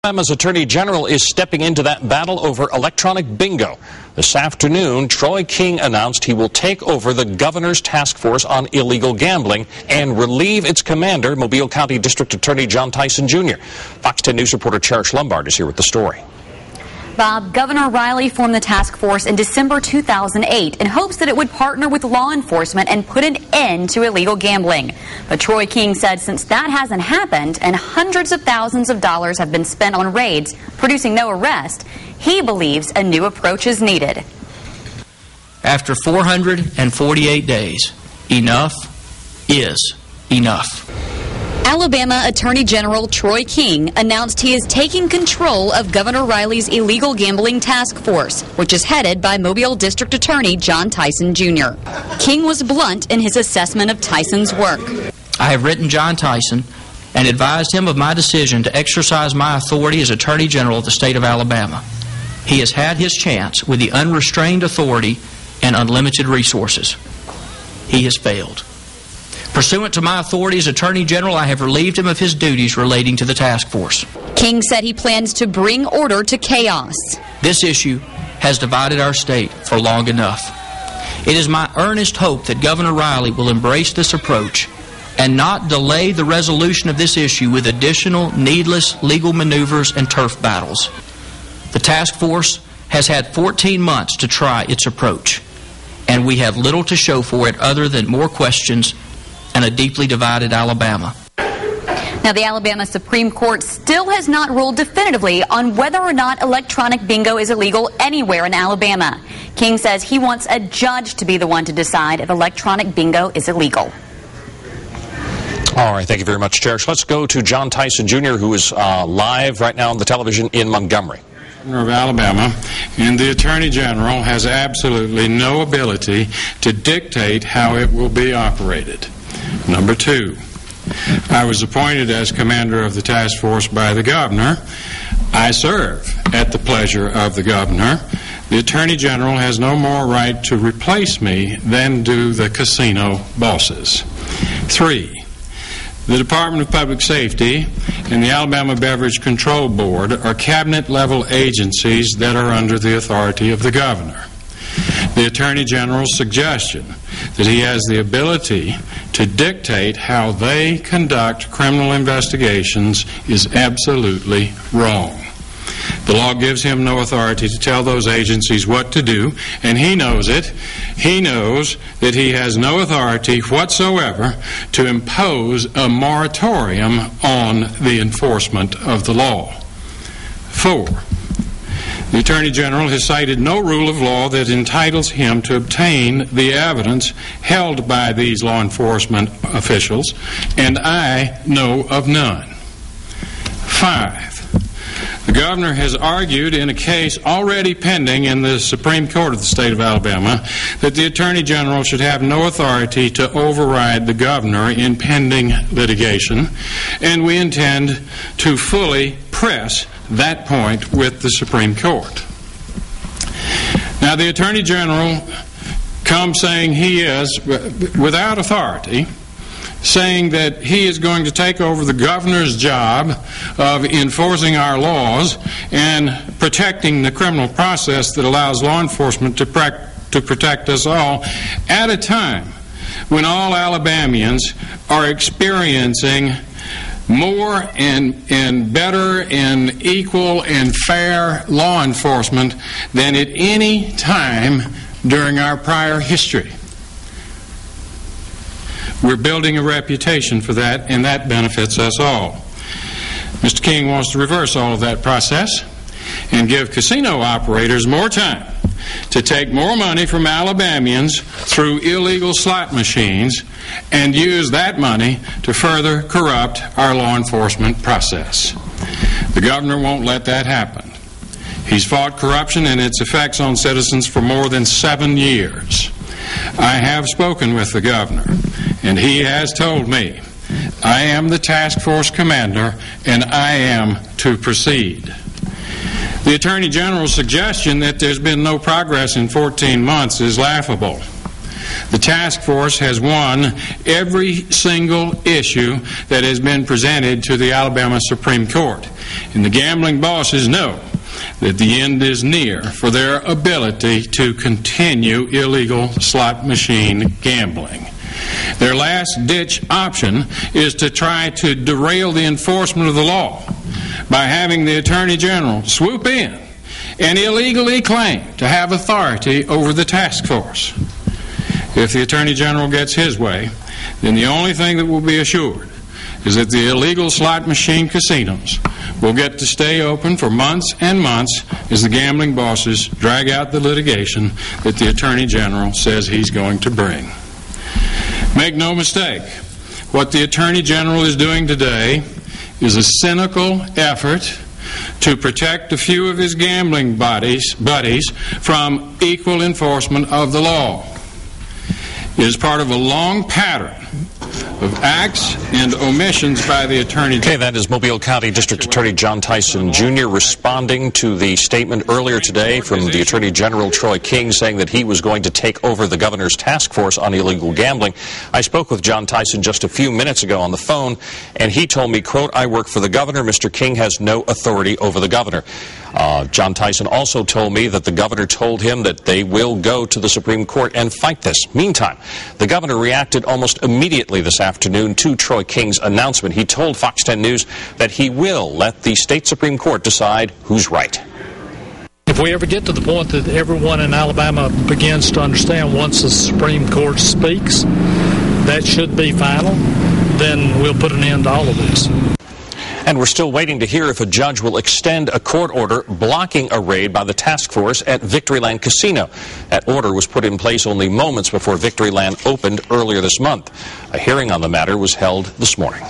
Alabama's Attorney General is stepping into that battle over electronic bingo. This afternoon, Troy King announced he will take over the governor's task force on illegal gambling and relieve its commander, Mobile County District Attorney John Tyson Jr. Fox 10 News reporter Cherish Lombard is here with the story. Bob, Governor Riley formed the task force in December 2008 in hopes that it would partner with law enforcement and put an end to illegal gambling. But Troy King said since that hasn't happened and hundreds of thousands of dollars have been spent on raids, producing no arrest, he believes a new approach is needed. After 448 days, enough is enough. Alabama Attorney General Troy King announced he is taking control of Governor Riley's illegal gambling task force, which is headed by Mobile District Attorney John Tyson Jr. King was blunt in his assessment of Tyson's work. I have written John Tyson and advised him of my decision to exercise my authority as Attorney General of the state of Alabama. He has had his chance with the unrestrained authority and unlimited resources. He has failed. Pursuant to my authority as Attorney General, I have relieved him of his duties relating to the task force. King said he plans to bring order to chaos. This issue has divided our state for long enough. It is my earnest hope that Governor Riley will embrace this approach and not delay the resolution of this issue with additional needless legal maneuvers and turf battles. The task force has had 14 months to try its approach, and we have little to show for it other than more questions and a deeply divided Alabama. Now, the Alabama Supreme Court still has not ruled definitively on whether or not electronic bingo is illegal anywhere in Alabama. King says he wants a judge to be the one to decide if electronic bingo is illegal. All right, thank you very much, Cherish. Let's go to John Tyson Jr., who is live right now on the television in Montgomery. Governor of Alabama and the Attorney General has absolutely no ability to dictate how it will be operated. Number two, I was appointed as commander of the task force by the governor. I serve at the pleasure of the governor. The Attorney General has no more right to replace me than do the casino bosses. Three, the Department of Public Safety and the Alabama Beverage Control Board are cabinet-level agencies that are under the authority of the governor. The Attorney General's suggestion that he has the ability to dictate how they conduct criminal investigations is absolutely wrong. The law gives him no authority to tell those agencies what to do, and he knows it. He knows that he has no authority whatsoever to impose a moratorium on the enforcement of the law. 4. The Attorney General has cited no rule of law that entitles him to obtain the evidence held by these law enforcement officials, and I know of none. 5. The governor has argued in a case already pending in the Supreme Court of the state of Alabama that the Attorney General should have no authority to override the governor in pending litigation, and we intend to fully press that point with the Supreme Court. Now, the Attorney General comes saying he is without authority, saying that he is going to take over the governor's job of enforcing our laws and protecting the criminal process that allows law enforcement to protect us all at a time when all Alabamians are experiencing more and better and equal and fair law enforcement than at any time during our prior history. We're building a reputation for that, and that benefits us all. Mr. King wants to reverse all of that process and give casino operators more time to take more money from Alabamians through illegal slot machines and use that money to further corrupt our law enforcement process. The governor won't let that happen. He's fought corruption and its effects on citizens for more than 7 years. I have spoken with the governor, and he has told me I am the task force commander and I am to proceed. The Attorney General's suggestion that there's been no progress in 14 months is laughable. The task force has won every single issue that has been presented to the Alabama Supreme Court, and the gambling bosses know that the end is near for their ability to continue illegal slot machine gambling. Their last-ditch option is to try to derail the enforcement of the law by having the Attorney General swoop in and illegally claim to have authority over the task force. If the Attorney General gets his way, then the only thing that will be assured is that the illegal slot machine casinos will get to stay open for months and months as the gambling bosses drag out the litigation that the Attorney General says he's going to bring. Make no mistake, what the Attorney General is doing today is a cynical effort to protect a few of his gambling buddies from equal enforcement of the law. It is part of a long pattern of acts and omissions by the Attorney General. Okay, that is Mobile County District Attorney John Tyson Jr. responding to the statement earlier today from the Attorney General Troy King saying that he was going to take over the governor's task force on illegal gambling. I spoke with John Tyson just a few minutes ago on the phone, and he told me, quote, "I work for the governor. Mr. King has no authority over the governor." John Tyson also told me that the governor told him that they will go to the Supreme Court and fight this. Meantime, the governor reacted almost immediately this afternoon to Troy King's announcement. He told Fox 10 News that he will let the state Supreme Court decide who's right. If we ever get to the point that everyone in Alabama begins to understand once the Supreme Court speaks, that should be final, then we'll put an end to all of this. And we're still waiting to hear if a judge will extend a court order blocking a raid by the task force at Victoryland Casino. That order was put in place only moments before Victoryland opened earlier this month. A hearing on the matter was held this morning.